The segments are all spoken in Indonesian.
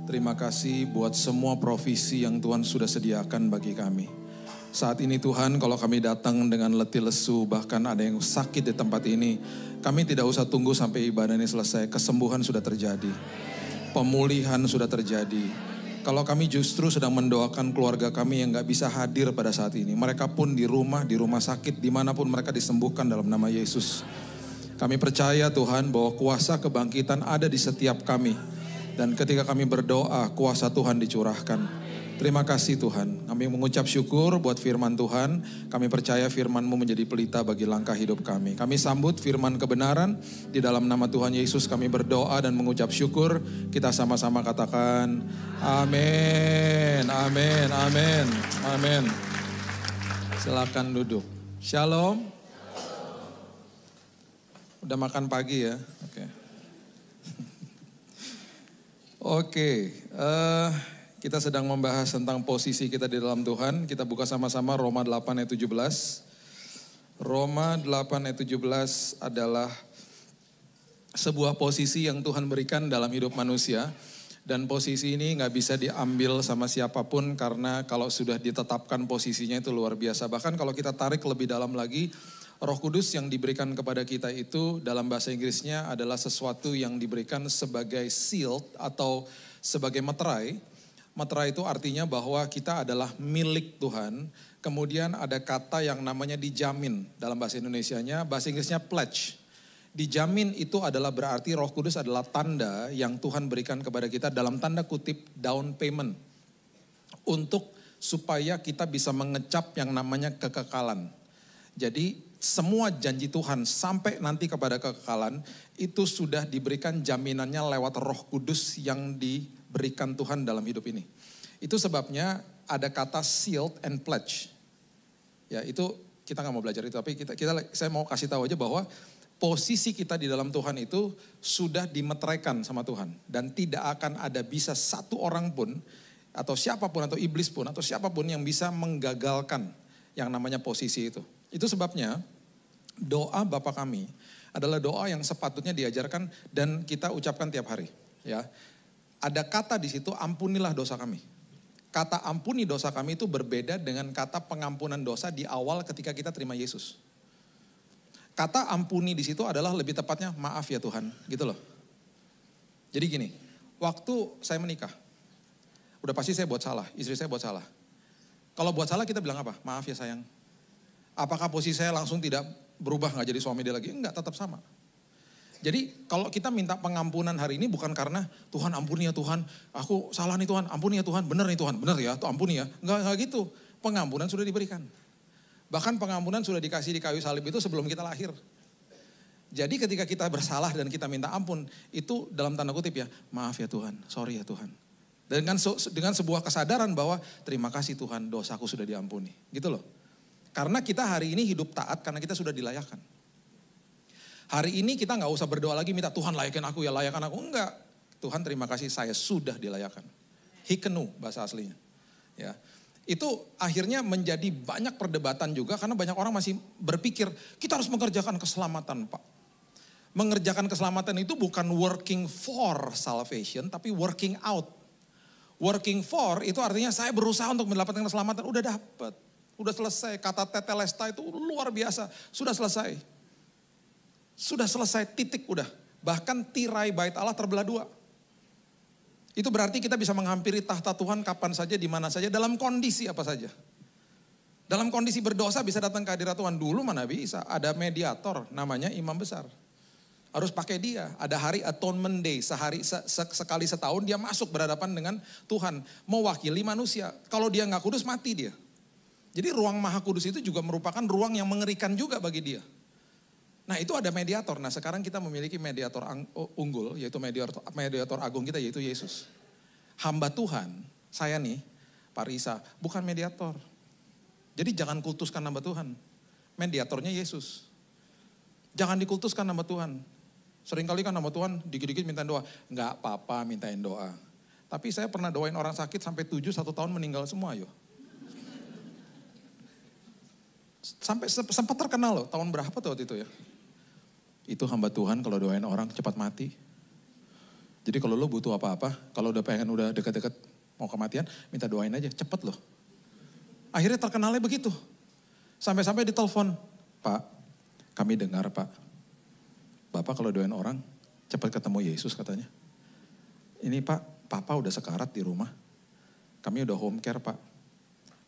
Terima kasih buat semua provisi yang Tuhan sudah sediakan bagi kami. Saat ini Tuhan, kalau kami datang dengan letih lesu, bahkan ada yang sakit di tempat ini, kami tidak usah tunggu sampai ibadah ini selesai. Kesembuhan sudah terjadi. Pemulihan sudah terjadi. Kalau kami justru sedang mendoakan keluarga kami yang gak bisa hadir pada saat ini. Mereka pun di rumah sakit, dimanapun mereka disembuhkan dalam nama Yesus. Kami percaya Tuhan bahwa kuasa kebangkitan ada di setiap kami. Dan ketika kami berdoa, kuasa Tuhan dicurahkan. Terima kasih Tuhan. Kami mengucap syukur buat firman Tuhan. Kami percaya firman-Mu menjadi pelita bagi langkah hidup kami. Kami sambut firman kebenaran. Di dalam nama Tuhan Yesus kami berdoa dan mengucap syukur. Kita sama-sama katakan, amin, amin, amin, amin. Silakan duduk. Shalom. Udah makan pagi ya? Oke. Kita sedang membahas tentang posisi kita di dalam Tuhan. Kita buka sama-sama Roma 8 ayat 17. Roma 8 ayat 17 adalah sebuah posisi yang Tuhan berikan dalam hidup manusia. Dan posisi ini gak bisa diambil sama siapapun karena kalau sudah ditetapkan posisinya itu luar biasa. Bahkan kalau kita tarik lebih dalam lagi, Roh Kudus yang diberikan kepada kita itu dalam bahasa Inggrisnya adalah sesuatu yang diberikan sebagai sealed atau sebagai meterai. Meterai itu artinya bahwa kita adalah milik Tuhan. Kemudian ada kata yang namanya dijamin dalam bahasa Indonesianya, bahasa Inggrisnya pledge. Dijamin itu adalah berarti Roh Kudus adalah tanda yang Tuhan berikan kepada kita dalam tanda kutip down payment. Untuk supaya kita bisa mengecap yang namanya kekekalan. Jadi semua janji Tuhan sampai nanti kepada kekekalan itu sudah diberikan jaminannya lewat Roh Kudus yang diberikan Tuhan dalam hidup ini. Itu sebabnya ada kata sealed and pledge. Ya itu kita gak mau belajar itu, tapi saya mau kasih tahu aja bahwa posisi kita di dalam Tuhan itu sudah dimeteraikan sama Tuhan. Dan tidak akan ada bisa satu orang pun atau siapapun atau iblis pun atau siapapun yang bisa menggagalkan yang namanya posisi itu. Itu sebabnya doa Bapa kami adalah doa yang sepatutnya diajarkan dan kita ucapkan tiap hari. Ya, ada kata di situ ampunilah dosa kami. Kata ampuni dosa kami itu berbeda dengan kata pengampunan dosa di awal ketika kita terima Yesus. Kata ampuni di situ adalah lebih tepatnya maaf ya Tuhan, gitu loh. Jadi gini, waktu saya menikah, udah pasti saya buat salah, istri saya buat salah. Kalau buat salah kita bilang apa? Maaf ya sayang. Apakah posisi saya langsung tidak berubah gak jadi suami dia lagi? Enggak, tetap sama. Jadi kalau kita minta pengampunan hari ini bukan karena Tuhan ampuni ya Tuhan, aku salah nih Tuhan, ampuni ya Tuhan, benar nih Tuhan, benar ya, tuh ampuni ya. Enggak gitu, pengampunan sudah diberikan. Bahkan pengampunan sudah dikasih di kayu salib itu sebelum kita lahir. Jadi ketika kita bersalah dan kita minta ampun, itu dalam tanda kutip ya, maaf ya Tuhan, sorry ya Tuhan. Dengan sebuah kesadaran bahwa terima kasih Tuhan, dosaku sudah diampuni. Gitu loh. Karena kita hari ini hidup taat karena kita sudah dilayakkan. Hari ini kita gak usah berdoa lagi minta Tuhan layakin aku ya, layakan aku. Enggak. Tuhan terima kasih saya sudah dilayakkan. Hikenu bahasa aslinya. Ya. Itu akhirnya menjadi banyak perdebatan juga karena banyak orang masih berpikir kita harus mengerjakan keselamatan Pak. Mengerjakan keselamatan itu bukan working for salvation tapi working out. Working for itu artinya saya berusaha untuk mendapatkan keselamatan, udah dapat. Udah selesai, kata tetelesta itu luar biasa, sudah selesai. Sudah selesai, titik udah. Bahkan tirai bait Allah terbelah dua. Itu berarti kita bisa menghampiri tahta Tuhan kapan saja, di mana saja, dalam kondisi apa saja. Dalam kondisi berdosa bisa datang ke hadirat Tuhan. Dulu mana bisa, ada mediator namanya imam besar. Harus pakai dia, ada hari atonement day, sekali setahun dia masuk berhadapan dengan Tuhan. Mewakili manusia, kalau dia gak kudus mati dia. Jadi ruang maha kudus itu juga merupakan ruang yang mengerikan juga bagi dia. Nah itu ada mediator. Nah sekarang kita memiliki mediator unggul, yaitu mediator agung kita, yaitu Yesus. Hamba Tuhan, saya nih, Pak Risa, bukan mediator. Jadi jangan kultuskan hamba Tuhan. Mediatornya Yesus. Jangan dikultuskan hamba Tuhan. Seringkali kan hamba Tuhan dikit-dikit minta doa. Enggak apa-apa mintain doa. Tapi saya pernah doain orang sakit sampai 1 tahun meninggal semua yuk. Sampai sempat terkenal loh, tahun berapa tuh waktu itu ya. Itu hamba Tuhan kalau doain orang cepat mati. Jadi kalau lo butuh apa-apa, kalau udah deket-deket mau kematian, minta doain aja, cepet loh. Akhirnya terkenalnya begitu. Sampai-sampai ditelepon, Pak, kami dengar Pak, Bapak kalau doain orang, cepat ketemu Yesus katanya. Ini Pak, Papa udah sekarat di rumah. Kami udah home care Pak.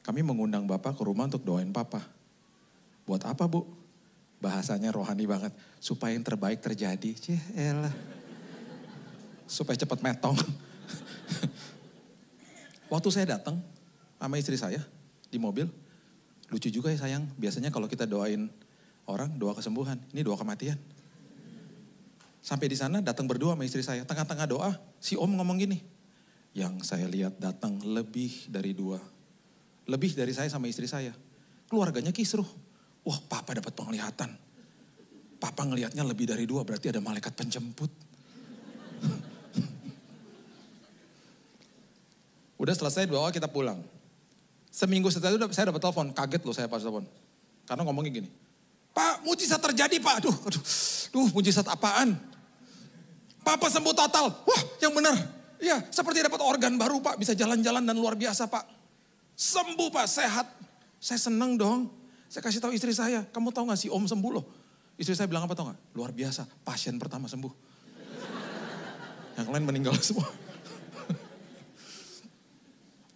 Kami mengundang Bapak ke rumah untuk doain Papa. Buat apa Bu? Bahasanya rohani banget. Supaya yang terbaik terjadi. Elah. Supaya cepat metong. Waktu saya datang sama istri saya di mobil. Lucu juga ya sayang. Biasanya kalau kita doain orang, doa kesembuhan. Ini doa kematian. Sampai di sana datang berdua sama istri saya. Tengah-tengah doa, si om ngomong gini. Yang saya lihat datang lebih dari 2. Lebih dari saya sama istri saya. Keluarganya kisruh. Wah papa dapat penglihatan. Papa ngelihatnya lebih dari 2, berarti ada malaikat penjemput. Udah selesai doa kita pulang. Seminggu setelah itu saya dapat telepon, kaget loh saya pas telepon. Karena ngomongnya gini. Pak, mujizat terjadi Pak. Aduh, mujizat apaan? Papa sembuh total. Wah, yang benar. Iya, seperti dapat organ baru Pak, bisa jalan-jalan dan luar biasa Pak. Sembuh Pak, sehat. Saya seneng dong. Saya kasih tahu istri saya, kamu tahu gak si om sembuh loh. Istri saya bilang apa tahu gak? Luar biasa, pasien pertama sembuh. Yang lain meninggal semua.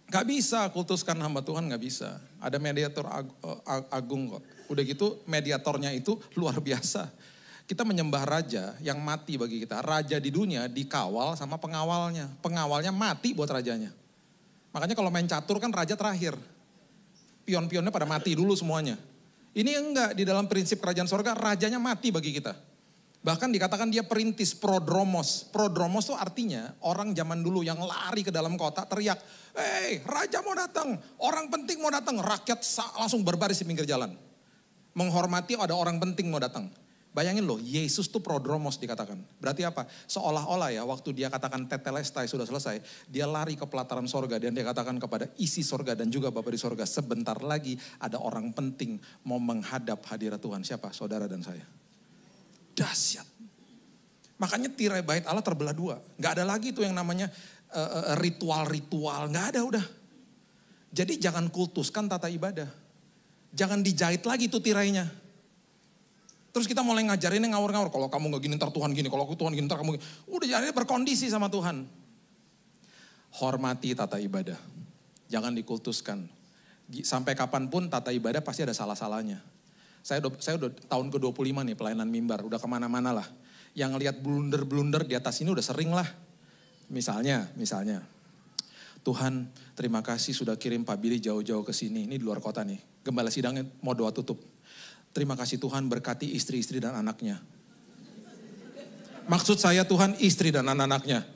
Gak bisa kultuskan hamba Tuhan, gak bisa. Ada mediator agung kok. Udah gitu mediatornya itu luar biasa. Kita menyembah raja yang mati bagi kita. Raja di dunia dikawal sama pengawalnya. Pengawalnya mati buat rajanya. Makanya kalau main catur kan raja terakhir. Pion-pionnya pada mati dulu semuanya. Ini enggak, di dalam prinsip kerajaan sorga rajanya mati bagi kita. Bahkan dikatakan dia perintis, prodromos. Prodromos itu artinya orang zaman dulu yang lari ke dalam kota teriak, "Hei, raja mau datang, orang penting mau datang." Rakyat langsung berbaris di pinggir jalan. Menghormati ada orang penting mau datang. Bayangin loh, Yesus tuh prodromos dikatakan. Berarti apa? Seolah-olah ya waktu dia katakan tetelestai sudah selesai, dia lari ke pelataran sorga dan dia katakan kepada isi sorga dan juga Bapa di sorga, sebentar lagi ada orang penting mau menghadap hadirat Tuhan. Siapa? Saudara dan saya. Dahsyat. Makanya tirai bait Allah terbelah 2. Gak ada lagi tuh yang namanya ritual-ritual. Gak ada udah. Jadi jangan kultuskan tata ibadah. Jangan dijahit lagi tuh tirainya. Terus kita mulai ngajarinnya ngawur-ngawur. Kalau kamu gak gini ntar Tuhan gini. Kalau aku Tuhan gini ntar kamu gini. Udah jadinya berkondisi sama Tuhan. Hormati tata ibadah. Jangan dikultuskan. Sampai kapanpun tata ibadah pasti ada salah-salahnya. Saya udah tahun ke-25 nih pelayanan mimbar. Udah kemana-mana lah. Yang lihat blunder-blunder di atas ini udah sering lah. Misalnya. Tuhan terima kasih sudah kirim Pak Billy jauh-jauh ke sini. Ini di luar kota nih. Gembala sidangnya mau doa tutup. Terima kasih Tuhan berkati istri-istri dan anaknya. Maksud saya Tuhan istri dan anak-anaknya.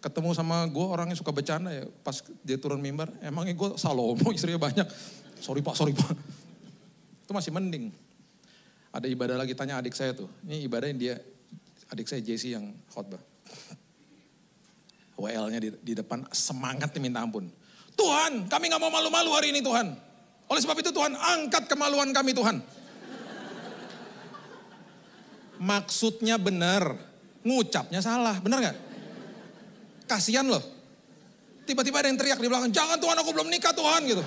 Ketemu sama gue orang yang suka bercanda ya. Pas dia turun mimbar. Emangnya gue Salomo istrinya banyak. Sorry pak. Itu masih mending. Ada ibadah lagi tanya adik saya tuh. Ini ibadah yang dia, adik saya Jesse yang khotbah. WL-nya di depan semangat minta ampun. Tuhan kami gak mau malu-malu hari ini Tuhan. Oleh sebab itu Tuhan angkat kemaluan kami Tuhan. Maksudnya benar, ngucapnya salah, benar gak? Kasian loh. Tiba-tiba ada yang teriak di belakang, jangan Tuhan aku belum nikah Tuhan gitu.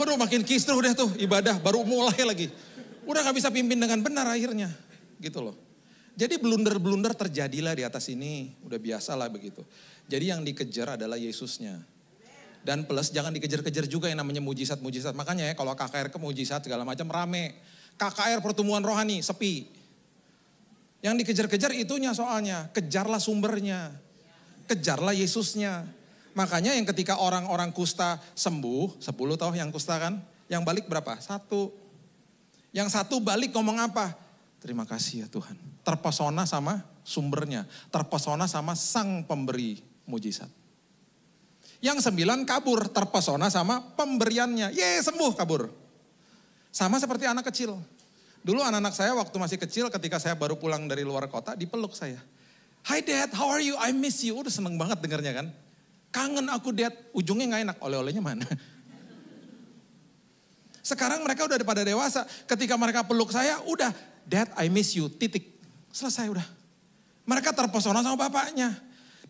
Aduh makin kisruh deh tuh ibadah, baru mulai lagi. Udah gak bisa pimpin dengan benar akhirnya. Gitu loh. Jadi blunder-blunder terjadilah di atas ini, udah biasa lah begitu. Jadi yang dikejar adalah Yesusnya. Dan plus jangan dikejar-kejar juga yang namanya mujizat-mujizat. Makanya ya kalau KKR ke mujizat segala macam rame. KKR pertemuan rohani sepi. Yang dikejar-kejar itunya soalnya. Kejarlah sumbernya. Kejarlah Yesusnya. Makanya yang ketika orang-orang kusta sembuh. 10 tahu yang kusta kan. Yang balik berapa? 1. Yang 1 balik ngomong apa? Terima kasih ya Tuhan. Terpesona sama sumbernya. Terpesona sama sang pemberi mujizat. Yang 9 kabur, terpesona sama pemberiannya. Sembuh kabur. Sama seperti anak kecil. Dulu anak-anak saya waktu masih kecil ketika saya baru pulang dari luar kota dipeluk saya. Hi Dad, how are you? I miss you. Udah seneng banget dengarnya kan. Kangen aku Dad, ujungnya gak enak. Oleh-olehnya mana? Sekarang mereka udah pada dewasa. Ketika mereka peluk saya, udah Dad I miss you, titik. Selesai udah. Mereka terpesona sama bapaknya.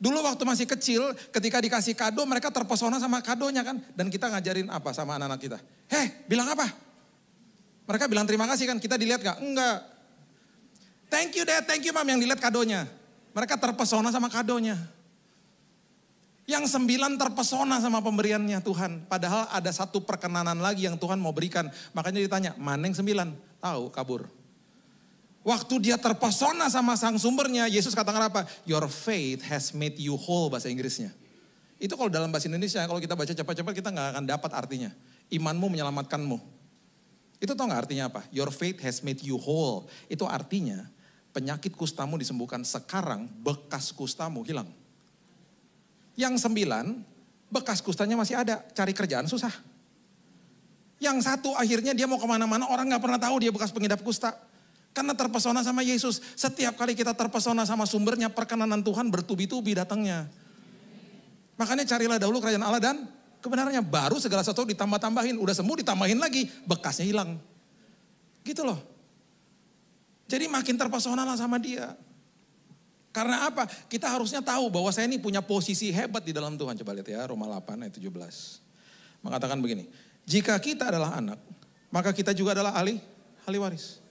Dulu waktu masih kecil, ketika dikasih kado, mereka terpesona sama kadonya kan. Dan kita ngajarin apa sama anak-anak kita? Bilang apa? Mereka bilang terima kasih kan, kita dilihat gak? Enggak. Thank you dad, thank you mom, yang dilihat kadonya. Mereka terpesona sama kadonya. Yang 9 terpesona sama pemberiannya Tuhan. Padahal ada satu perkenanan lagi yang Tuhan mau berikan. Makanya ditanya, mana yang 9? Tahu, kabur. Waktu dia terpesona sama sang sumbernya, Yesus katakan apa? Your faith has made you whole, bahasa Inggrisnya. Itu kalau dalam bahasa Indonesia, kalau kita baca cepat-cepat kita gak akan dapat artinya. Imanmu menyelamatkanmu. Itu tau gak artinya apa? Your faith has made you whole. Itu artinya penyakit kustamu disembuhkan. Sekarang bekas kustamu hilang. Yang 9, bekas kustanya masih ada. Cari kerjaan susah. Yang 1 akhirnya dia mau kemana-mana, orang gak pernah tahu dia bekas pengidap kusta. Karena terpesona sama Yesus. Setiap kali kita terpesona sama sumbernya, perkenanan Tuhan bertubi-tubi datangnya. Makanya carilah dahulu kerajaan Allah dan kebenarannya. Baru segala sesuatu ditambah-tambahin. Udah sembuh ditambahin lagi, bekasnya hilang. Gitu loh. Jadi makin terpesona lah sama dia. Karena apa? Kita harusnya tahu bahwa saya ini punya posisi hebat di dalam Tuhan. Coba lihat ya, Roma 8 ayat 17. Mengatakan begini, jika kita adalah anak, maka kita juga adalah ahli waris.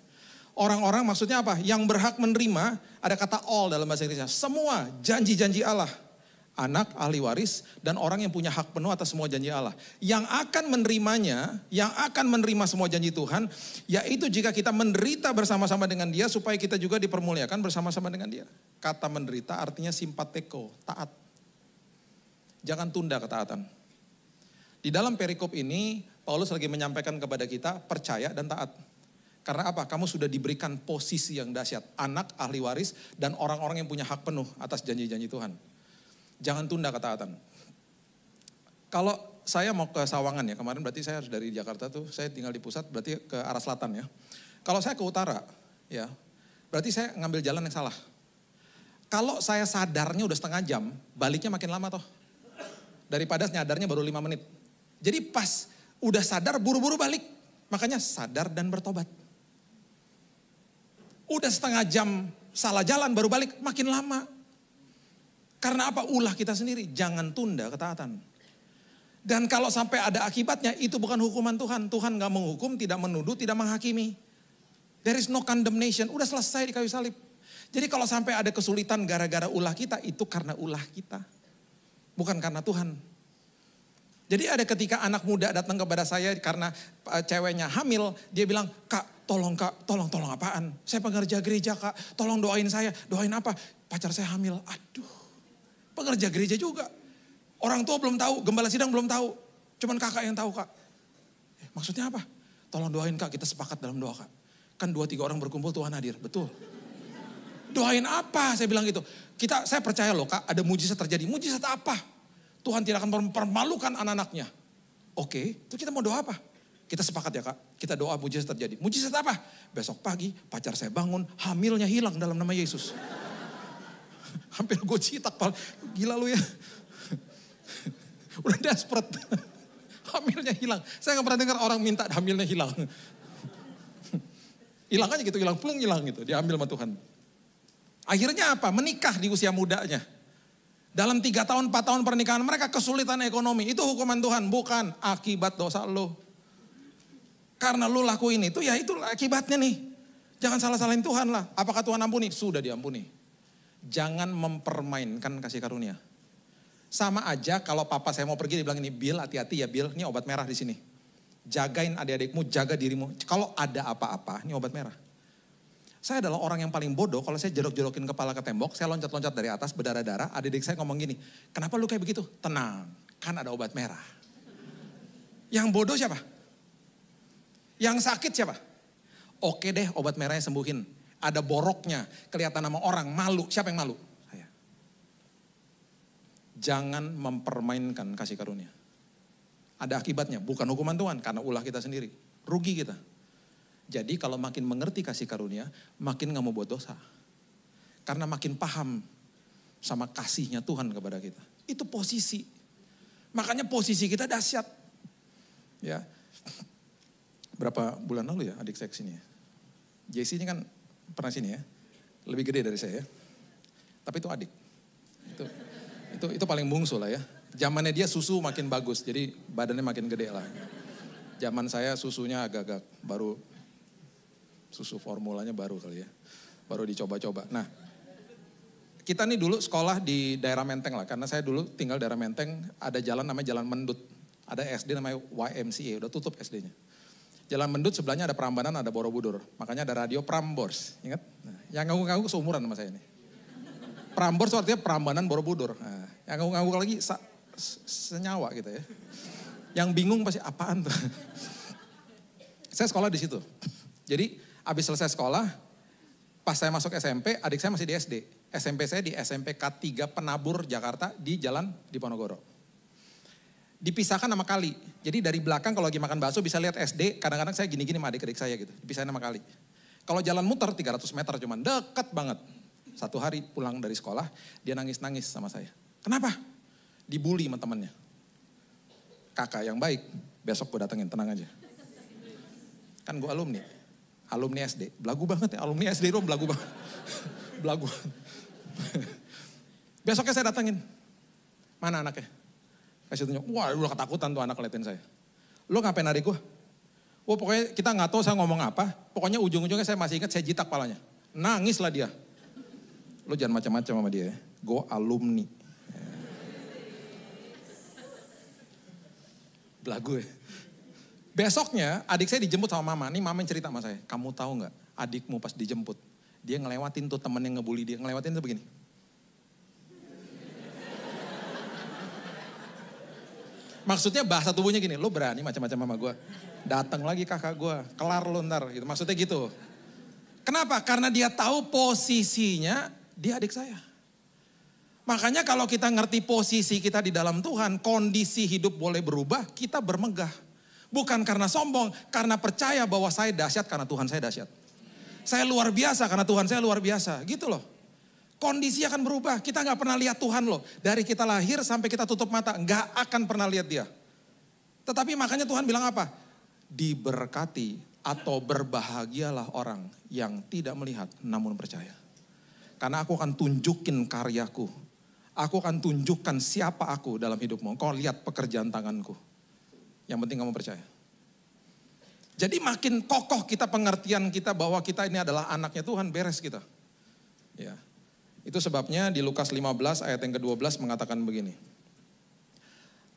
Orang-orang maksudnya apa? Yang berhak menerima, ada kata all dalam bahasa Inggrisnya. Semua janji-janji Allah. Anak, ahli waris, dan orang yang punya hak penuh atas semua janji Allah. Yang akan menerimanya, yang akan menerima semua janji Tuhan, yaitu jika kita menderita bersama-sama dengan dia, supaya kita juga dipermuliakan bersama-sama dengan dia. Kata menderita artinya simpateko, taat. Jangan tunda ketaatan. Di dalam perikop ini, Paulus lagi menyampaikan kepada kita, percaya dan taat. Karena apa? Kamu sudah diberikan posisi yang dahsyat. Anak, ahli waris, dan orang-orang yang punya hak penuh atas janji-janji Tuhan. Jangan tunda ketaatan. Kalau saya mau ke Sawangan ya, kemarin berarti saya harus dari Jakarta tuh, saya tinggal di pusat, berarti ke arah selatan ya. Kalau saya ke utara, ya, berarti saya ngambil jalan yang salah. Kalau saya sadarnya udah setengah jam, baliknya makin lama toh. Daripada nyadarnya baru 5 menit. Jadi pas udah sadar buru-buru balik. Makanya sadar dan bertobat. Udah setengah jam salah jalan baru balik, makin lama. Karena apa? Ulah kita sendiri, jangan tunda ketaatan. Dan kalau sampai ada akibatnya, itu bukan hukuman Tuhan. Tuhan gak menghukum, tidak menuduh, tidak menghakimi. There is no condemnation, udah selesai di kayu salib. Jadi kalau sampai ada kesulitan gara-gara ulah kita, itu karena ulah kita. Bukan karena Tuhan. Jadi ada ketika anak muda datang kepada saya karena ceweknya hamil, dia bilang, Kak, tolong apaan? Saya pengerja gereja Kak, tolong doain saya. Doain apa? Pacar saya hamil. Aduh, pengerja gereja juga. Orang tua belum tahu, gembala sidang belum tahu. Cuman kakak yang tahu Kak. Maksudnya apa? Tolong doain Kak, kita sepakat dalam doa Kak. Kan 2-3 orang berkumpul Tuhan hadir, betul. Doain apa? Saya bilang gitu. Saya percaya loh Kak, ada mujizat terjadi. Mujizat apa? Tuhan tidak akan mempermalukan anak-anaknya. Oke, itu kita mau doa apa? Kita sepakat ya Kak, kita doa mujizat terjadi. Mujizat apa? Besok pagi pacar saya bangun, hamilnya hilang dalam nama Yesus. Hampir gue citak, gila lu ya. Udah desperate. Hamilnya hilang. Saya gak pernah dengar orang minta hamilnya hilang. Hilang aja gitu, hilang plung hilang gitu. Diambil sama Tuhan. Akhirnya apa? Menikah di usia mudanya. Dalam 3 tahun, 4 tahun pernikahan mereka kesulitan ekonomi. Itu hukuman Tuhan, bukan akibat dosa lo. Karena lo lakuin itu, ya itu akibatnya nih. Jangan salah-salahin Tuhan lah. Apakah Tuhan ampuni? Sudah diampuni. Jangan mempermainkan kasih karunia. Sama aja kalau papa saya mau pergi, dia bilang ini, Bill hati-hati ya Bill, ini obat merah di sini. Jagain adik-adikmu, jaga dirimu. Kalau ada apa-apa, ini obat merah. Saya adalah orang yang paling bodoh kalau saya jorok-jorokin kepala ke tembok, saya loncat-loncat dari atas berdarah-darah, adik-adik saya ngomong gini, kenapa lu kayak begitu? Tenang, kan ada obat merah. Yang bodoh siapa? Yang sakit siapa? Oke deh, obat merahnya sembuhin. Ada boroknya, kelihatan sama orang, malu. Siapa yang malu? Saya. Jangan mempermainkan kasih karunia. Ada akibatnya, bukan hukuman Tuhan, karena ulah kita sendiri. Rugi kita. Jadi kalau makin mengerti kasih karunia, makin gak mau buat dosa. Karena makin paham sama kasihnya Tuhan kepada kita. Itu posisi. Makanya posisi kita dahsyat. Ya. Berapa bulan lalu ya adik saya kesini ya. JC ini kan pernah sini ya. Lebih gede dari saya ya. Tapi itu adik. Itu paling bungsu lah ya. Zamannya dia susu makin bagus, jadi badannya makin gede lah. Zaman saya susunya agak-agak baru, susu formulanya baru kali ya. Baru dicoba-coba. Nah, kita nih dulu sekolah di daerah Menteng lah. Karena saya dulu tinggal daerah Menteng, ada jalan namanya Jalan Mendut. Ada SD namanya YMCA, udah tutup SD-nya. Jalan Mendut sebelahnya ada Prambanan, ada Borobudur. Makanya ada radio Prambors, ingat? Nah, yang ngaku-ngaku seumuran sama saya ini. Prambors artinya Prambanan Borobudur. Nah, yang ngaku-ngaku lagi senyawa gitu ya. Yang bingung pasti apaan tuh. Saya sekolah di situ. Jadi habis selesai sekolah, pas saya masuk SMP, adik saya masih di SD. SMP saya di SMP K3 Penabur Jakarta di Jalan Diponegoro. Dipisahkan sama kali. Jadi dari belakang kalau lagi makan bakso bisa lihat SD, kadang-kadang saya gini-gini sama adik-adik saya gitu. Dipisahin sama kali. Kalau jalan muter 300 meter cuman, deket banget. Satu hari pulang dari sekolah, dia nangis-nangis sama saya. Kenapa? Dibully sama temennya. Kakak yang baik, besok gue datengin, tenang aja. Kan gue alumni SD. Belagu banget ya, alumni SD Rom belagu banget. Belagu. Besoknya saya datengin. Mana anaknya? Kasih tunjuk, wah udah ketakutan tuh anak ngeliatin saya. Lo ngapain adik gue? Wah pokoknya kita gak tahu saya ngomong apa. Pokoknya ujung-ujungnya saya masih ingat saya jitak palanya. Nangis lah dia. Lo jangan macam-macam sama dia ya. Gue alumni. Belagu ya. Besoknya adik saya dijemput sama mama. Nih mama yang cerita sama saya. Kamu tahu gak adikmu pas dijemput. Dia ngelewatin tuh temen yang ngebully dia. Ngelewatin tuh begini. Maksudnya bahasa tubuhnya gini, lo berani macam-macam sama gue. Datang lagi kakak gue, kelar lo ntar. Gitu. Maksudnya gitu. Kenapa? Karena dia tahu posisinya dia adik saya. Makanya kalau kita ngerti posisi kita di dalam Tuhan, kondisi hidup boleh berubah, kita bermegah. Bukan karena sombong, karena percaya bahwa saya dahsyat karena Tuhan saya dahsyat. Saya luar biasa karena Tuhan saya luar biasa. Gitu loh. Kondisi akan berubah. Kita gak pernah lihat Tuhan loh. Dari kita lahir sampai kita tutup mata. Gak akan pernah lihat dia. Tetapi makanya Tuhan bilang apa? Diberkati atau berbahagialah orang yang tidak melihat namun percaya. Karena aku akan tunjukin karyaku. Aku akan tunjukkan siapa aku dalam hidupmu. Kau lihat pekerjaan tanganku. Yang penting kamu percaya. Jadi makin kokoh kita pengertian kita bahwa kita ini adalah anaknya Tuhan, beres kita. Ya. Itu sebabnya di Lukas 15 ayat yang ke-12 mengatakan begini.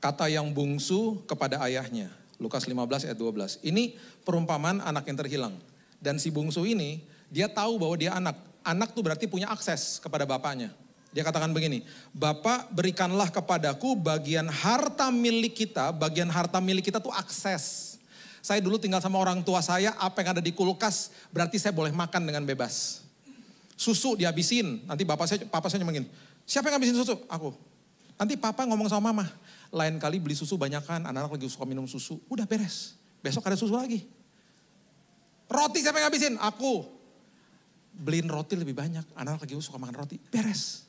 Kata yang bungsu kepada ayahnya. Lukas 15 ayat 12. Ini perumpamaan anak yang terhilang. Dan si bungsu ini dia tahu bahwa dia anak. Anak tuh berarti punya akses kepada bapaknya. Dia katakan begini. Bapak berikanlah kepadaku bagian harta milik kita. Bagian harta milik kita tuh akses. Saya dulu tinggal sama orang tua saya. Apa yang ada di kulkas berarti saya boleh makan dengan bebas. Susu dihabisin, nanti papa saya nyemangin. Siapa yang ngabisin susu? Aku. Nanti papa ngomong sama mama. Lain kali beli susu banyakan, anak-anak lagi suka minum susu. Udah beres, besok ada susu lagi. Roti siapa yang ngabisin? Aku. Beliin roti lebih banyak, anak-anak lagi suka makan roti. Beres.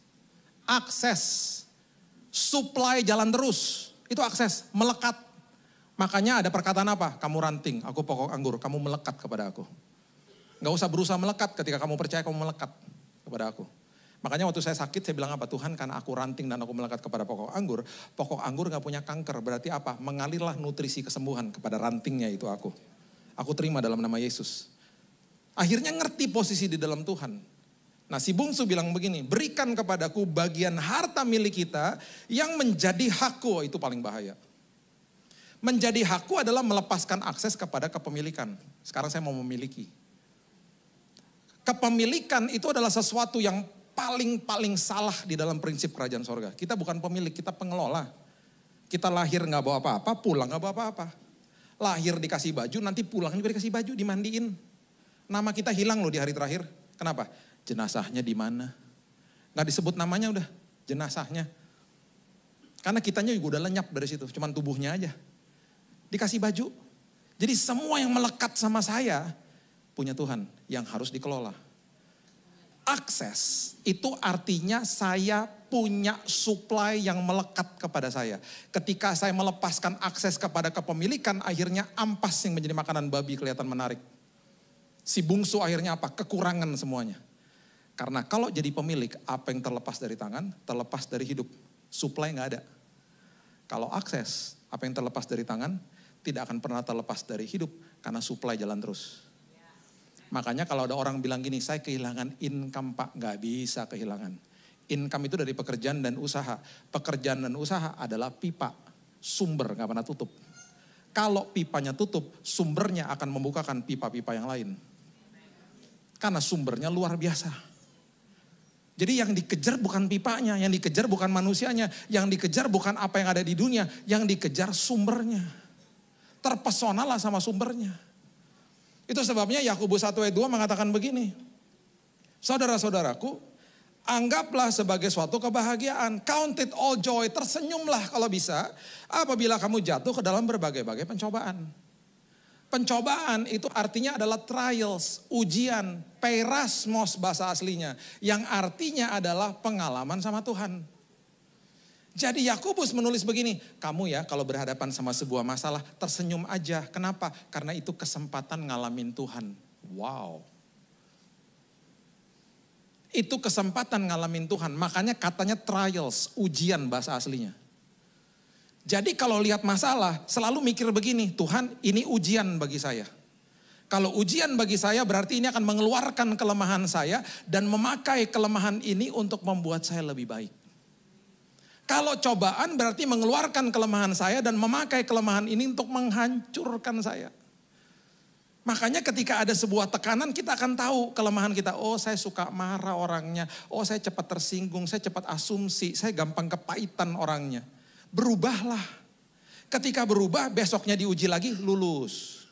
Akses. Supply jalan terus. Itu akses, melekat. Makanya ada perkataan apa? Kamu ranting, aku pokok anggur, kamu melekat kepada aku. Gak usah berusaha melekat, ketika kamu percaya kamu melekat kepada aku. Makanya waktu saya sakit saya bilang apa? Tuhan karena aku ranting dan aku melekat kepada pokok anggur gak punya kanker. Berarti apa? Mengalirlah nutrisi kesembuhan kepada rantingnya itu aku. Aku terima dalam nama Yesus. Akhirnya ngerti posisi di dalam Tuhan. Nah si bungsu bilang begini, berikan kepadaku bagian harta milik kita yang menjadi hakku. Itu paling bahaya. Menjadi hakku adalah melepaskan akses kepada kepemilikan. Sekarang saya mau memiliki. Kepemilikan itu adalah sesuatu yang paling salah di dalam prinsip kerajaan sorga. Kita bukan pemilik, kita pengelola. Kita lahir gak bawa apa-apa, pulang gak bawa apa-apa. Lahir dikasih baju, nanti pulang juga dikasih baju, dimandiin. Nama kita hilang loh di hari terakhir. Kenapa? Jenazahnya di mana? Gak disebut namanya udah, jenazahnya. Karena kitanya juga udah lenyap dari situ, cuman tubuhnya aja. Dikasih baju. Jadi semua yang melekat sama saya, punya Tuhan yang harus dikelola. Akses itu artinya saya punya supply yang melekat kepada saya. Ketika saya melepaskan akses kepada kepemilikan, akhirnya ampas yang menjadi makanan babi kelihatan menarik. Si bungsu akhirnya apa? Kekurangan semuanya. Karena kalau jadi pemilik, apa yang terlepas dari tangan, terlepas dari hidup. Supply nggak ada. Kalau akses, apa yang terlepas dari tangan, tidak akan pernah terlepas dari hidup, karena supply jalan terus. Makanya kalau ada orang bilang gini, saya kehilangan income Pak, nggak bisa kehilangan. Income itu dari pekerjaan dan usaha. Pekerjaan dan usaha adalah pipa, sumber nggak pernah tutup. Kalau pipanya tutup, sumbernya akan membukakan pipa-pipa yang lain. Karena sumbernya luar biasa. Jadi yang dikejar bukan pipanya, yang dikejar bukan manusianya, yang dikejar bukan apa yang ada di dunia, yang dikejar sumbernya. Terpesonalah sama sumbernya. Itu sebabnya Yakobus 1 ayat 2 mengatakan begini. Saudara-saudaraku, anggaplah sebagai suatu kebahagiaan. Count it all joy, tersenyumlah kalau bisa. Apabila kamu jatuh ke dalam berbagai-bagai pencobaan. Pencobaan itu artinya adalah trials, ujian, perasmos bahasa aslinya. Yang artinya adalah pengalaman sama Tuhan. Jadi Yakobus menulis begini, kamu ya kalau berhadapan sama sebuah masalah tersenyum aja. Kenapa? Karena itu kesempatan ngalamin Tuhan. Wow. Itu kesempatan ngalamin Tuhan. Makanya katanya trials, ujian bahasa aslinya. Jadi kalau lihat masalah, selalu mikir begini, Tuhan ini ujian bagi saya. Kalau ujian bagi saya berarti ini akan mengeluarkan kelemahan saya dan memakai kelemahan ini untuk membuat saya lebih baik. Kalau cobaan berarti mengeluarkan kelemahan saya dan memakai kelemahan ini untuk menghancurkan saya. Makanya ketika ada sebuah tekanan kita akan tahu kelemahan kita. Oh saya suka marah orangnya. Oh saya cepat tersinggung, saya cepat asumsi, saya gampang kepahitan orangnya. Berubahlah. Ketika berubah besoknya diuji lagi lulus.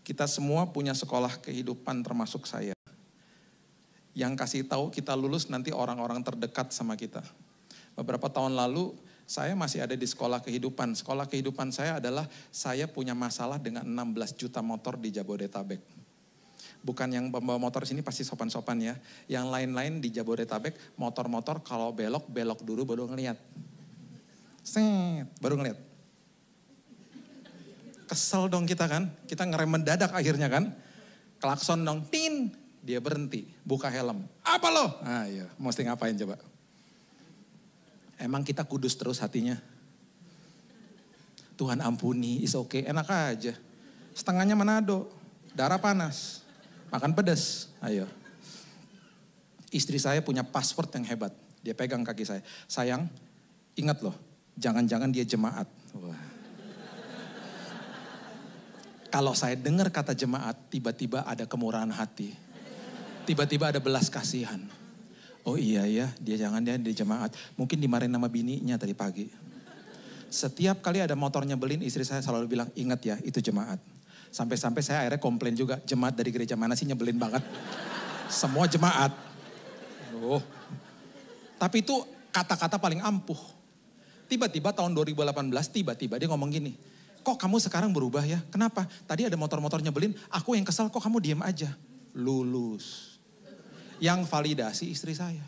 Kita semua punya sekolah kehidupan termasuk saya. Yang kasih tahu kita lulus nanti orang-orang terdekat sama kita. Beberapa tahun lalu saya masih ada di sekolah kehidupan. Sekolah kehidupan saya adalah saya punya masalah dengan 16 juta motor di Jabodetabek. Bukan yang pembawa motor sini pasti sopan-sopan ya. Yang lain-lain di Jabodetabek motor-motor kalau belok dulu baru ngeliat. Baru ngeliat. Kesel dong kita kan. Kita ngerem mendadak akhirnya kan. Klakson dong, tin. Dia berhenti, buka helm. Apa lo? Ah iya, mesti ngapain coba? Emang kita kudus terus hatinya. Tuhan ampuni, is okay, enak aja. Setengahnya Manado, darah panas, makan pedas, ayo. Istri saya punya password yang hebat, dia pegang kaki saya. Sayang, ingat loh, jangan-jangan dia jemaat. Wah. Kalau saya dengar kata jemaat, tiba-tiba ada kemurahan hati. Tiba-tiba ada belas kasihan. Oh iya ya, dia di jemaat. Mungkin dimarahin sama bininya tadi pagi. Setiap kali ada motor nyebelin, istri saya selalu bilang, ingat ya itu jemaat. Sampai-sampai saya akhirnya komplain juga, jemaat dari gereja mana sih nyebelin banget. Semua jemaat. Oh. Tapi itu kata-kata paling ampuh. Tiba-tiba tahun 2018, tiba-tiba dia ngomong gini, kok kamu sekarang berubah ya? Kenapa? Tadi ada motor-motor nyebelin, aku yang kesal kok kamu diem aja. Lulus. Yang validasi istri saya.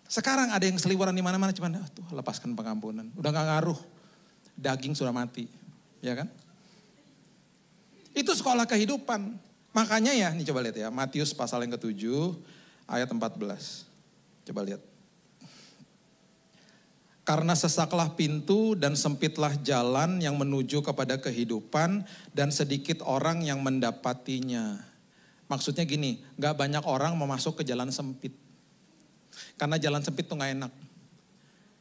Sekarang ada yang seliweran di mana-mana cuman tuh lepaskan pengampunan. Udah gak ngaruh. Daging sudah mati. Ya kan? Itu sekolah kehidupan. Makanya ya, nih coba lihat ya. Matius pasal yang ke-7 ayat 14. Coba lihat. Karena sesaklah pintu dan sempitlah jalan yang menuju kepada kehidupan dan sedikit orang yang mendapatinya. Maksudnya gini, gak banyak orang mau masuk ke jalan sempit. Karena jalan sempit tuh gak enak.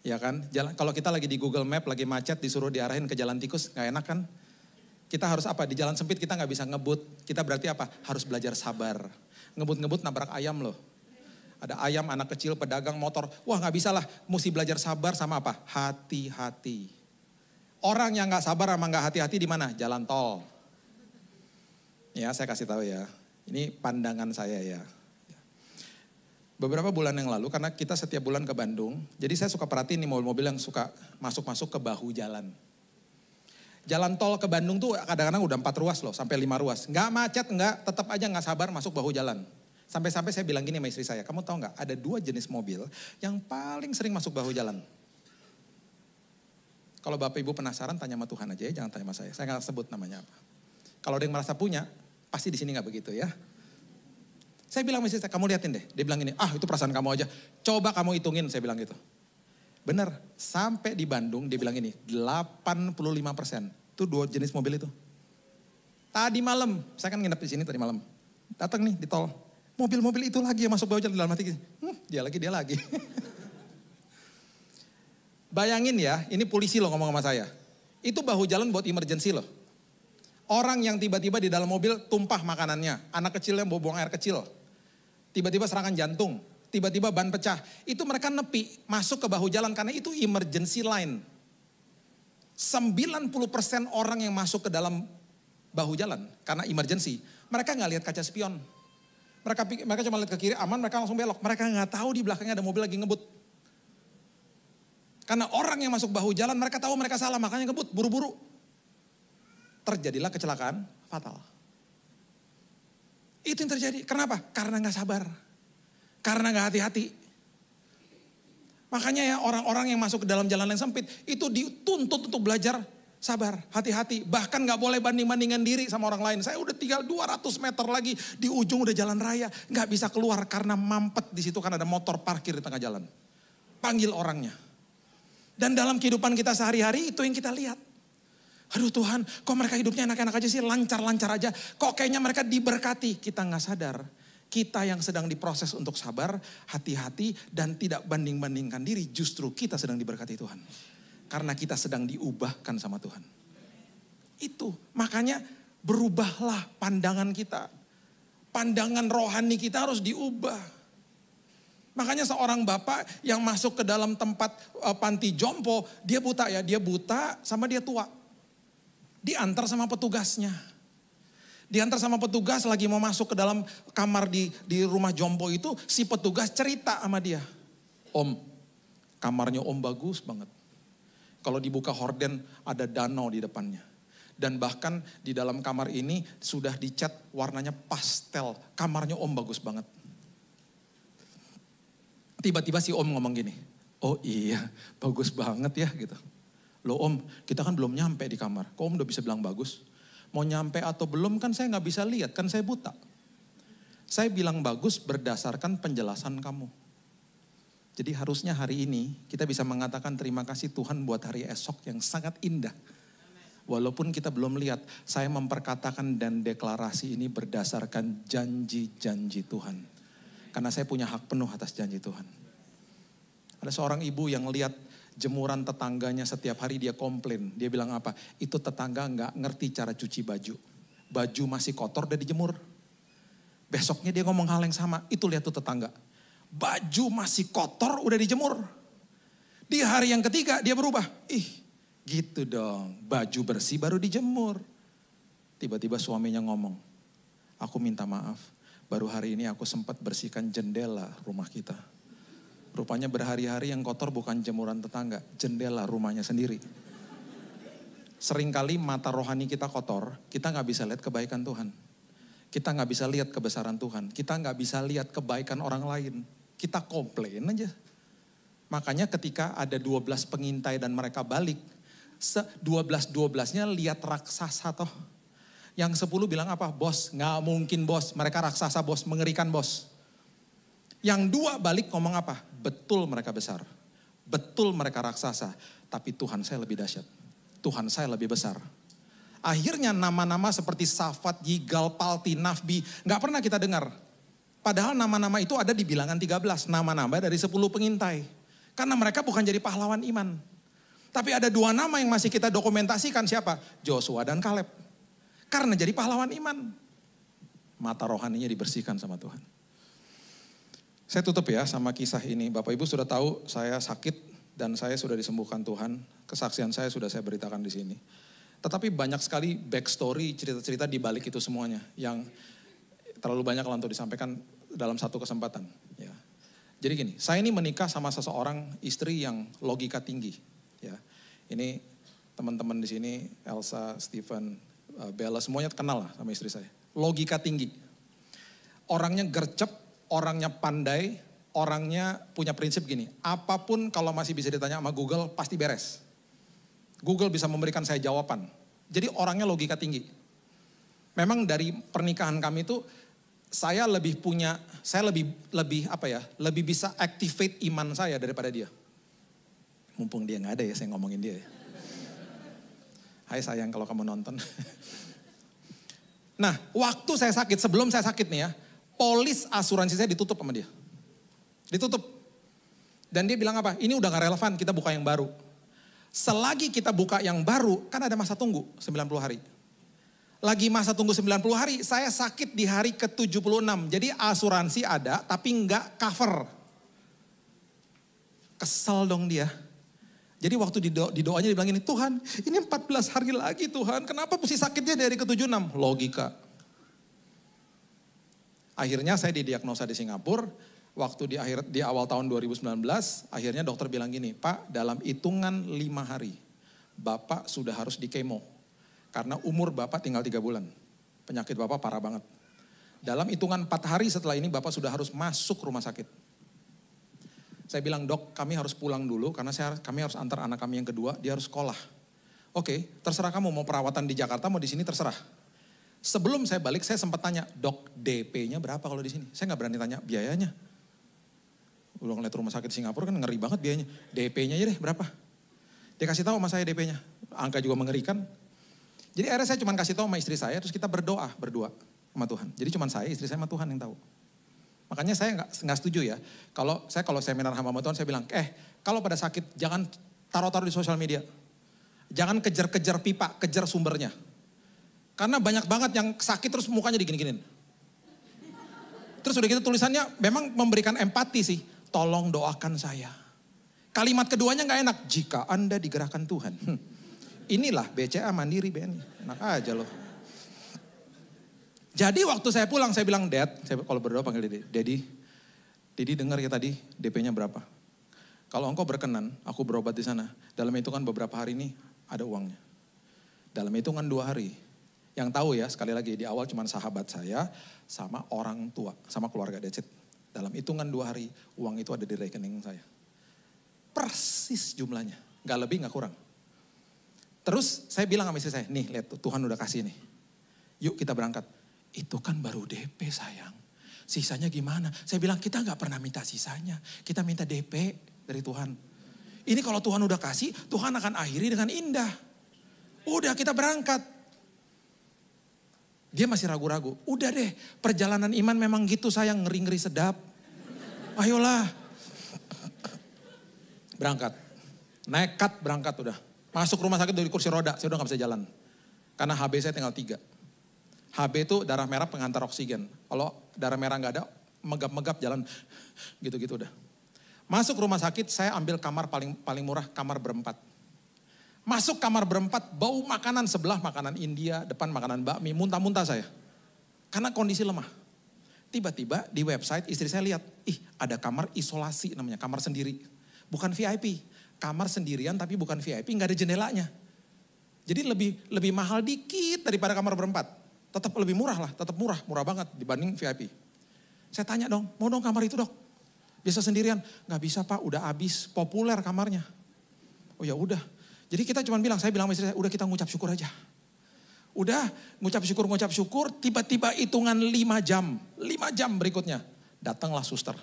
Ya kan, kalau kita lagi di Google Map, lagi macet, disuruh diarahin ke jalan tikus, gak enak kan? Kita harus apa, di jalan sempit kita gak bisa ngebut. Kita berarti apa, harus belajar sabar. Ngebut-ngebut nabrak ayam loh. Ada ayam, anak kecil, pedagang motor. Wah gak bisa lah, mesti belajar sabar sama apa? Hati-hati. Orang yang gak sabar sama gak hati-hati di mana? Jalan tol. Ya saya kasih tahu ya. Ini pandangan saya ya. Beberapa bulan yang lalu, karena kita setiap bulan ke Bandung, jadi saya suka perhatiin nih mobil-mobil yang suka masuk-masuk ke bahu jalan. Jalan tol ke Bandung tuh kadang-kadang udah 4 ruas loh, sampai 5 ruas. Nggak macet, nggak, tetap aja nggak sabar masuk bahu jalan. Sampai-sampai saya bilang gini sama istri saya, kamu tahu nggak ada 2 jenis mobil yang paling sering masuk bahu jalan. Kalau Bapak Ibu penasaran, tanya sama Tuhan aja ya, jangan tanya sama saya nggak sebut namanya apa. Kalau ada yang merasa punya, pasti di sini nggak begitu ya. Saya bilang sama istri saya, kamu liatin deh. Dia bilang ini, itu perasaan kamu aja. Coba kamu hitungin, saya bilang gitu. Bener, sampai di Bandung dia bilang ini, 85%. Itu 2 jenis mobil itu. Tadi malam, saya kan nginep di sini tadi malam. Datang nih di tol. Mobil-mobil itu lagi yang masuk bahu jalan dalam hati. Dia lagi. Bayangin ya, ini polisi loh ngomong sama saya. Itu bahu jalan buat emergency loh. Orang yang tiba-tiba di dalam mobil tumpah makanannya. Anak kecilnya buang air kecil. Tiba-tiba serangan jantung. Tiba-tiba ban pecah. Itu mereka nepi masuk ke bahu jalan karena itu emergency line. 90% orang yang masuk ke dalam bahu jalan karena emergency. Mereka gak lihat kaca spion. Mereka cuma lihat ke kiri aman, mereka langsung belok. Mereka gak tahu di belakangnya ada mobil lagi ngebut. Karena orang yang masuk bahu jalan mereka tahu mereka salah makanya ngebut buru-buru. Terjadilah kecelakaan fatal. Itu yang terjadi. Kenapa? Karena gak sabar. Karena gak hati-hati. Makanya ya orang-orang yang masuk ke dalam jalan yang sempit itu dituntut untuk belajar sabar, hati-hati. Bahkan gak boleh banding-bandingan diri sama orang lain. Saya udah tinggal 200 meter lagi di ujung udah jalan raya. Gak bisa keluar karena mampet di situ kan ada motor parkir di tengah jalan. Panggil orangnya. Dan dalam kehidupan kita sehari-hari itu yang kita lihat. Aduh Tuhan, kok mereka hidupnya enak-enak aja sih, lancar-lancar aja. Kok kayaknya mereka diberkati. Kita gak sadar. Kita yang sedang diproses untuk sabar, hati-hati, dan tidak banding-bandingkan diri. Justru kita sedang diberkati Tuhan. Karena kita sedang diubahkan sama Tuhan. Itu, makanya berubahlah pandangan kita. Pandangan rohani kita harus diubah. Makanya seorang bapak yang masuk ke dalam tempat panti jompo, dia buta ya, dia buta sama dia tua. Diantar sama petugasnya. Diantar sama petugas lagi mau masuk ke dalam kamar di rumah jompo itu, si petugas cerita sama dia. Om, kamarnya om bagus banget. Kalau dibuka horden ada danau di depannya. Dan bahkan di dalam kamar ini sudah dicat warnanya pastel. Kamarnya om bagus banget. Tiba-tiba si om ngomong gini, oh iya bagus banget ya gitu. Loh om, kita kan belum nyampe di kamar. Kok om udah bisa bilang bagus? Mau nyampe atau belum kan saya gak bisa lihat, kan saya buta. Saya bilang bagus berdasarkan penjelasan kamu. Jadi harusnya hari ini kita bisa mengatakan terima kasih Tuhan buat hari esok yang sangat indah. Walaupun kita belum lihat, saya memperkatakan dan deklarasi ini berdasarkan janji-janji Tuhan. Karena saya punya hak penuh atas janji Tuhan. Ada seorang ibu yang lihat jemuran tetangganya setiap hari dia komplain. Dia bilang apa? Itu tetangga gak ngerti cara cuci baju. Baju masih kotor udah dijemur. Besoknya dia ngomong hal yang sama. Itu lihat tuh tetangga. Baju masih kotor udah dijemur. Di hari yang ketiga dia berubah. Gitu dong. Baju bersih baru dijemur. Tiba-tiba suaminya ngomong. Aku minta maaf. Baru hari ini aku sempat bersihkan jendela rumah kita. Rupanya berhari-hari yang kotor bukan jemuran tetangga, jendela rumahnya sendiri. Seringkali mata rohani kita kotor, kita gak bisa lihat kebaikan Tuhan. Kita gak bisa lihat kebesaran Tuhan, kita gak bisa lihat kebaikan orang lain. Kita komplain aja. Makanya ketika ada 12 pengintai dan mereka balik, 12-12-nya lihat raksasa toh. Yang 10 bilang apa? Bos, gak mungkin bos, mereka raksasa bos, mengerikan bos. Yang 2 balik ngomong apa? Betul mereka besar, betul mereka raksasa, tapi Tuhan saya lebih dahsyat. Tuhan saya lebih besar. Akhirnya nama-nama seperti Safat, Yigal, Palti, Nafbi, gak pernah kita dengar. Padahal nama-nama itu ada di bilangan 13, nama-nama dari 10 pengintai. Karena mereka bukan jadi pahlawan iman. Tapi ada 2 nama yang masih kita dokumentasikan, siapa? Joshua dan Kaleb. Karena jadi pahlawan iman. Mata rohaninya dibersihkan sama Tuhan. Saya tutup ya sama kisah ini. Bapak Ibu sudah tahu saya sakit dan saya sudah disembuhkan Tuhan. Kesaksian saya sudah saya beritakan di sini. Tetapi banyak sekali backstory, cerita-cerita di balik itu semuanya. Yang terlalu banyak lah untuk disampaikan dalam satu kesempatan. Ya. Jadi gini, saya ini menikah sama seseorang istri yang logika tinggi. Ya. Ini teman-teman di sini, Elsa, Stephen, Bella, semuanya kenal lah sama istri saya. Logika tinggi. Orangnya gercep, orangnya pandai, orangnya punya prinsip gini. Apapun kalau masih bisa ditanya sama Google, pasti beres. Google bisa memberikan saya jawaban. Jadi orangnya logika tinggi. Memang dari pernikahan kami itu saya lebih bisa activate iman saya daripada dia. Mumpung dia nggak ada ya, saya ngomongin dia ya. Hai sayang kalau kamu nonton. Nah, waktu saya sakit, sebelum saya sakit nih ya, polis asuransi saya ditutup sama dia. Ditutup. Dan dia bilang apa? Ini udah gak relevan, kita buka yang baru. Selagi kita buka yang baru, kan ada masa tunggu 90 hari. Lagi masa tunggu 90 hari, saya sakit di hari ke-76. Jadi asuransi ada, tapi nggak cover. Kesel dong dia. Jadi waktu di doanya dia bilang ini, Tuhan ini 14 hari lagi Tuhan, kenapa mesti sakitnya dari ke-76? Logika. Akhirnya saya didiagnosa di Singapura, waktu di awal tahun 2019, akhirnya dokter bilang gini, Pak dalam hitungan 5 hari, Bapak sudah harus di kemo. Karena umur Bapak tinggal 3 bulan. Penyakit Bapak parah banget. Dalam hitungan 4 hari setelah ini Bapak sudah harus masuk rumah sakit. Saya bilang, Dok kami harus pulang dulu karena kami harus antar anak kami yang kedua, dia harus sekolah. Oke, terserah kamu mau perawatan di Jakarta mau di sini terserah. Sebelum saya balik saya sempat tanya, Dok DP-nya berapa kalau di sini? Saya nggak berani tanya biayanya. Udah ngeliat rumah sakit Singapura kan ngeri banget biayanya. DP-nya aja deh berapa? Dia kasih tahu sama saya DP-nya. Angka juga mengerikan. Jadi akhirnya saya cuma kasih tahu sama istri saya, terus kita berdoa berdua sama Tuhan. Jadi cuma saya, istri saya sama Tuhan yang tahu. Makanya saya nggak setuju ya. Kalau seminar hamba Tuhan saya bilang, kalau pada sakit jangan taruh-taruh di sosial media. Jangan kejar-kejar pipa, kejar sumbernya. Karena banyak banget yang sakit terus mukanya digini-ginin. Terus udah gitu tulisannya memang memberikan empati sih. Tolong doakan saya. Kalimat keduanya nggak enak. Jika Anda digerakkan Tuhan. Inilah BCA Mandiri BNI. Enak aja loh. Jadi waktu saya pulang saya bilang, Dad, saya kalau berdoa panggil Daddy. Daddy dengar ya tadi DP-nya berapa. Kalau engkau berkenan, aku berobat di sana. Dalam hitungan beberapa hari ini ada uangnya. Dalam hitungan 2 hari. Yang tahu ya sekali lagi di awal cuma sahabat saya sama orang tua, sama keluarga that's it. Dalam hitungan 2 hari uang itu ada di rekening saya. Persis jumlahnya, gak lebih gak kurang. Terus saya bilang sama istri saya, nih lihat Tuhan udah kasih nih. Yuk kita berangkat. Itu kan baru DP sayang. Sisanya gimana? Saya bilang kita gak pernah minta sisanya. Kita minta DP dari Tuhan. Ini kalau Tuhan udah kasih, Tuhan akan akhiri dengan indah. Udah kita berangkat. Dia masih ragu-ragu. Udah deh, perjalanan iman memang gitu sayang, ngeri-ngeri sedap. Ayolah. Berangkat. Nekat berangkat udah. Masuk rumah sakit dari kursi roda, saya udah gak bisa jalan. Karena HB saya tinggal 3. HB itu darah merah pengantar oksigen. Kalau darah merah gak ada, megap-megap jalan gitu-gitu udah. Masuk rumah sakit, saya ambil kamar paling murah, kamar berempat. Masuk kamar berempat, bau makanan sebelah, makanan India, depan makanan bakmi, muntah-muntah saya. Karena kondisi lemah. Tiba-tiba di website istri saya lihat, ada kamar isolasi namanya, kamar sendiri. Bukan VIP, kamar sendirian tapi bukan VIP, gak ada jendelanya. Jadi lebih mahal dikit daripada kamar berempat. Tetap lebih murah lah, tetap murah banget dibanding VIP. Saya tanya dong, mau dong kamar itu dok? Biasa sendirian, nggak bisa pak, udah habis, populer kamarnya. Oh ya udah, jadi kita cuma saya bilang sama istri saya, udah kita ngucap syukur aja. Udah ngucap syukur, tiba-tiba hitungan 5 jam berikutnya. Datanglah suster,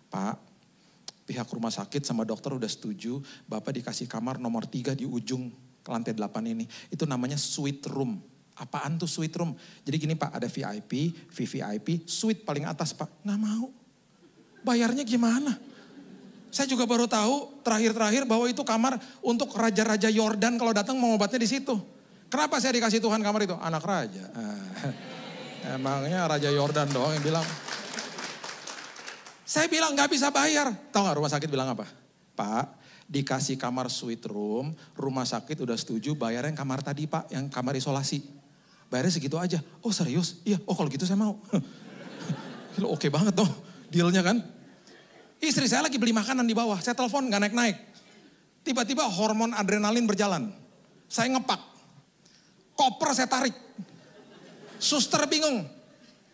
Pak pihak rumah sakit sama dokter udah setuju, Bapak dikasih kamar nomor 3 di ujung lantai 8 ini. Itu namanya suite room. Apaan tuh suite room? Jadi gini Pak, ada VIP, VVIP, suite paling atas Pak. Nggak mau. Bayarnya gimana? Saya juga baru tahu terakhir-terakhir bahwa itu kamar untuk raja-raja Yordan kalau datang mau obatnya di situ. Kenapa saya dikasih Tuhan kamar itu? Anak raja. Emangnya Raja Yordan doang yang bilang. Saya bilang nggak bisa bayar. Tahu nggak rumah sakit bilang apa? Pak, dikasih kamar suite room, rumah sakit udah setuju bayarnya yang kamar tadi Pak, yang kamar isolasi. Bayarnya segitu aja. Oh serius? Iya, oh kalau gitu saya mau. Oke banget dong, dealnya kan. Istri saya lagi beli makanan di bawah, saya telepon gak naik-naik. Tiba-tiba hormon adrenalin berjalan. Saya ngepak. Koper saya tarik. Suster bingung.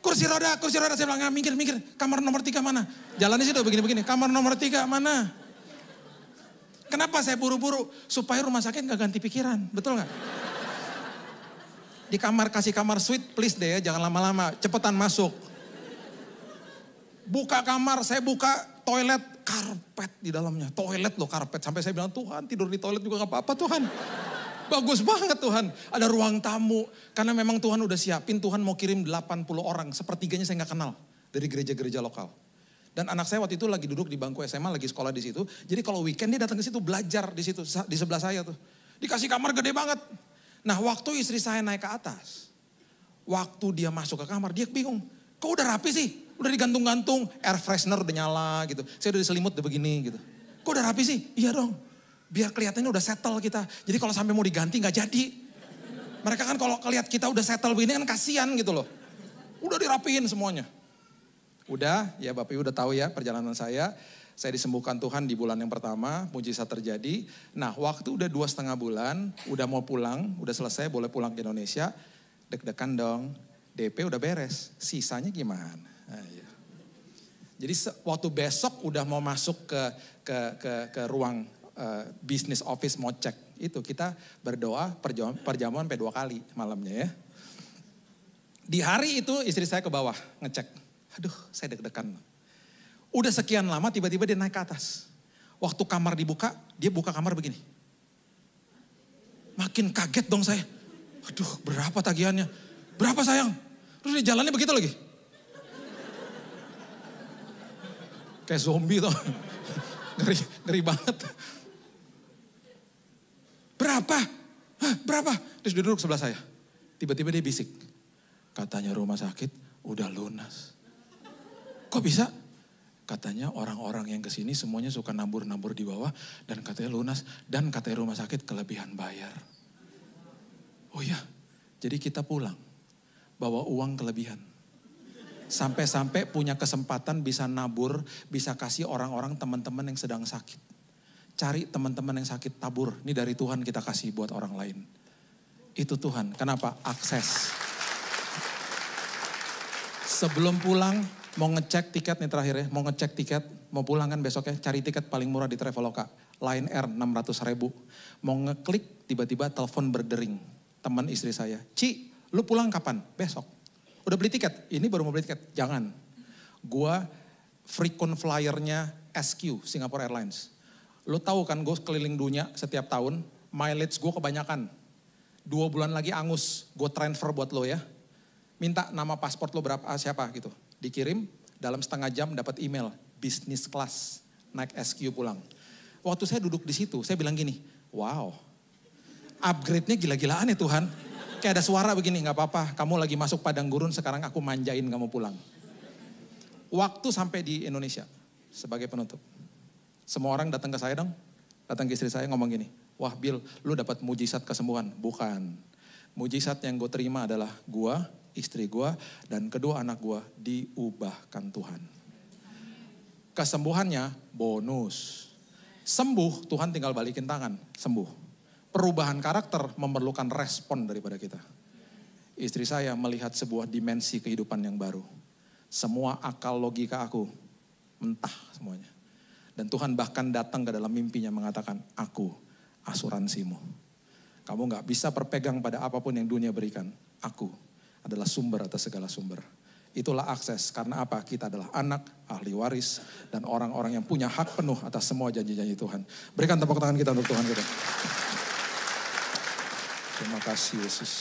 Kursi roda, saya bilang, minggir, kamar nomor 3 mana? Jalan di situ begini-begini, kamar nomor 3 mana? Kenapa saya buru-buru? Supaya rumah sakit gak ganti pikiran, betul gak? Di kamar, kasih kamar suite, please deh ya, jangan lama-lama, cepetan masuk. Buka kamar, saya buka toilet, karpet di dalamnya. Toilet loh, karpet. Sampai saya bilang, Tuhan tidur di toilet juga gak apa-apa Tuhan. Bagus banget Tuhan. Ada ruang tamu. Karena memang Tuhan udah siapin, Tuhan mau kirim 80 orang. Sepertiganya saya gak kenal dari gereja-gereja lokal. Dan anak saya waktu itu lagi duduk di bangku SMA, lagi sekolah di situ. Jadi kalau weekend dia datang ke situ belajar di situ, di sebelah saya tuh. Dikasih kamar gede banget. Nah waktu istri saya naik ke atas, waktu dia masuk ke kamar, dia bingung. Kok udah rapi sih? Udah digantung-gantung, air freshener udah nyala gitu. Saya udah diselimut udah begini gitu. Kok udah rapi sih? Iya dong. Biar kelihatannya udah settle kita. Jadi kalau sampai mau diganti gak jadi. Mereka kan kalau lihat kita udah settle begini kan kasihan gitu loh. Udah dirapiin semuanya. Udah, ya Bapak Ibu udah tahu ya perjalanan saya. Saya disembuhkan Tuhan di bulan yang pertama, mujizat terjadi. Nah waktu udah 2,5 bulan, udah mau pulang, udah selesai boleh pulang ke Indonesia. Deg-degan dong, DP udah beres, sisanya gimana? Nah, ya. Jadi waktu besok udah mau masuk ke ruang business office mau cek. Itu kita berdoa perjamuan sampai 2 kali malamnya ya. Di hari itu istri saya ke bawah ngecek. Aduh saya deg-degan. Udah sekian lama tiba-tiba dia naik ke atas. Waktu kamar dibuka, dia buka kamar begini. Makin kaget dong saya. Aduh berapa tagihannya? Berapa sayang? Terus dia jalannya begitu lagi. Kayak zombie tuh. Ngeri banget. Berapa? Hah, berapa? Terus dia duduk sebelah saya. Tiba-tiba dia bisik. Katanya rumah sakit udah lunas. Kok bisa? Katanya orang-orang yang kesini semuanya suka nabur-nabur di bawah. Dan katanya lunas. Dan katanya rumah sakit kelebihan bayar. Oh iya, jadi kita pulang. Bawa uang kelebihan. Sampai-sampai punya kesempatan bisa nabur. Bisa kasih orang-orang teman-teman yang sedang sakit. Cari teman-teman yang sakit tabur. Ini dari Tuhan kita kasih buat orang lain. Itu Tuhan. Kenapa? Akses. Sebelum pulang, mau ngecek tiket nih terakhir ya. Mau ngecek tiket, mau pulang kan besoknya. Cari tiket paling murah di Traveloka. Lion Air 600.000. Mau ngeklik, tiba-tiba telepon berdering. Teman istri saya. Ci, lu pulang kapan? Besok. Udah beli tiket? Ini baru mau beli tiket. Jangan. Gua frequent flyernya SQ, Singapore Airlines. Lu tahu kan gue keliling dunia setiap tahun. Mileage gue kebanyakan. 2 bulan lagi angus. Gue transfer buat lo ya. Minta nama paspor lo berapa, siapa gitu. Dikirim, dalam setengah jam dapat email. Business class, naik SQ pulang. Waktu saya duduk di situ, saya bilang gini, wow. Upgrade-nya gila-gilaan ya Tuhan. Kayak ada suara begini, gak apa-apa. Kamu lagi masuk padang gurun, sekarang aku manjain kamu pulang. Waktu sampai di Indonesia, sebagai penutup. Semua orang datang ke saya dong. Datang ke istri saya ngomong gini, wah Bill, lu dapat mujizat kesembuhan. Bukan. Mujizat yang gue terima adalah gue, istri gue, dan kedua anak gue diubahkan Tuhan. Kesembuhannya bonus. Sembuh, Tuhan tinggal balikin tangan, sembuh. Perubahan karakter memerlukan respon daripada kita. Istri saya melihat sebuah dimensi kehidupan yang baru. Semua akal logika aku mentah semuanya. Dan Tuhan bahkan datang ke dalam mimpinya mengatakan, aku asuransimu. Kamu gak bisa berpegang pada apapun yang dunia berikan. Aku adalah sumber atas segala sumber. Itulah akses, karena apa? Kita adalah anak, ahli waris, dan orang-orang yang punya hak penuh atas semua janji-janji Tuhan. Berikan tepuk tangan kita untuk Tuhan kita. Terima kasih Yesus.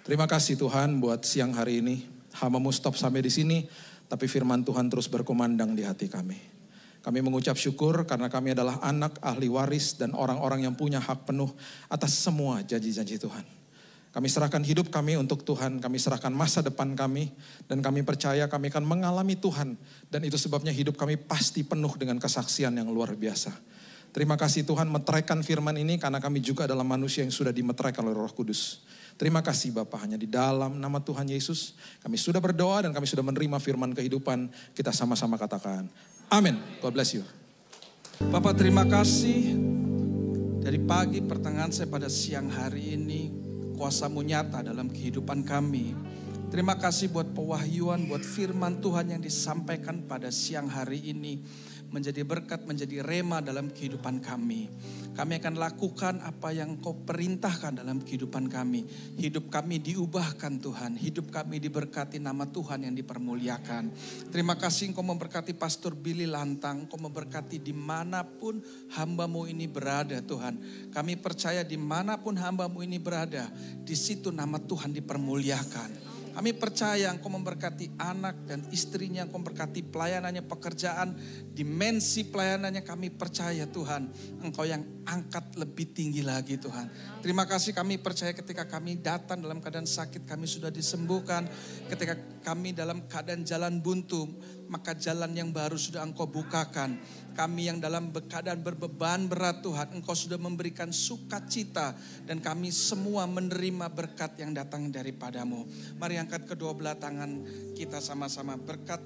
Terima kasih Tuhan buat siang hari ini. Hamba-Mu stop sampai di sini, tapi firman Tuhan terus berkumandang di hati kami. Kami mengucap syukur karena kami adalah anak, ahli waris, dan orang-orang yang punya hak penuh atas semua janji-janji Tuhan. Kami serahkan hidup kami untuk Tuhan, kami serahkan masa depan kami, dan kami percaya kami akan mengalami Tuhan. Dan itu sebabnya hidup kami pasti penuh dengan kesaksian yang luar biasa. Terima kasih Tuhan meteraikan firman ini karena kami juga adalah manusia yang sudah dimeteraikan oleh Roh Kudus. Terima kasih Bapa, hanya di dalam nama Tuhan Yesus kami sudah berdoa dan kami sudah menerima firman kehidupan. Kita sama-sama katakan amin. God bless you. Bapak terima kasih dari pagi pertengahan saya pada siang hari ini. Kuasa-Mu nyata dalam kehidupan kami. Terima kasih buat pewahyuan, buat firman Tuhan yang disampaikan pada siang hari ini. Menjadi berkat, menjadi rema dalam kehidupan kami. Kami akan lakukan apa yang Kau perintahkan dalam kehidupan kami. Hidup kami diubahkan Tuhan. Hidup kami diberkati, nama Tuhan yang dipermuliakan. Terima kasih Engkau memberkati Pastor Billy Lantang. Engkau memberkati dimanapun hamba-Mu ini berada Tuhan. Kami percaya dimanapun hamba-Mu ini berada, di situ nama Tuhan dipermuliakan. Kami percaya Engkau memberkati anak dan istrinya, Engkau memberkati pelayanannya, pekerjaan, dimensi pelayanannya. Kami percaya Tuhan, Engkau yang angkat lebih tinggi lagi Tuhan. Terima kasih, kami percaya ketika kami datang dalam keadaan sakit, kami sudah disembuhkan. Ketika kami dalam keadaan jalan buntu, maka jalan yang baru sudah Engkau bukakan. Kami yang dalam keadaan berbeban berat Tuhan, Engkau sudah memberikan sukacita. Dan kami semua menerima berkat yang datang daripada-Mu. Mari angkat kedua belah tangan kita sama-sama. Berkat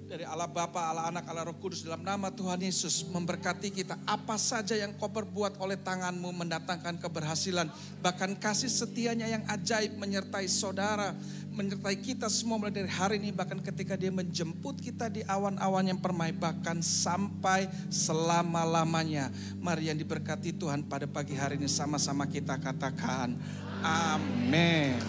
dari Allah Bapa, Allah Anak, Allah Roh Kudus dalam nama Tuhan Yesus memberkati kita. Apa saja yang Kau perbuat oleh tangan-Mu mendatangkan keberhasilan. Bahkan kasih setianya yang ajaib menyertai saudara, menyertai kita semua mulai dari hari ini. Bahkan ketika Dia menjemput kita di awan-awan yang permai, bahkan sampai selama-lamanya. Mari yang diberkati Tuhan pada pagi hari ini sama-sama kita katakan amin.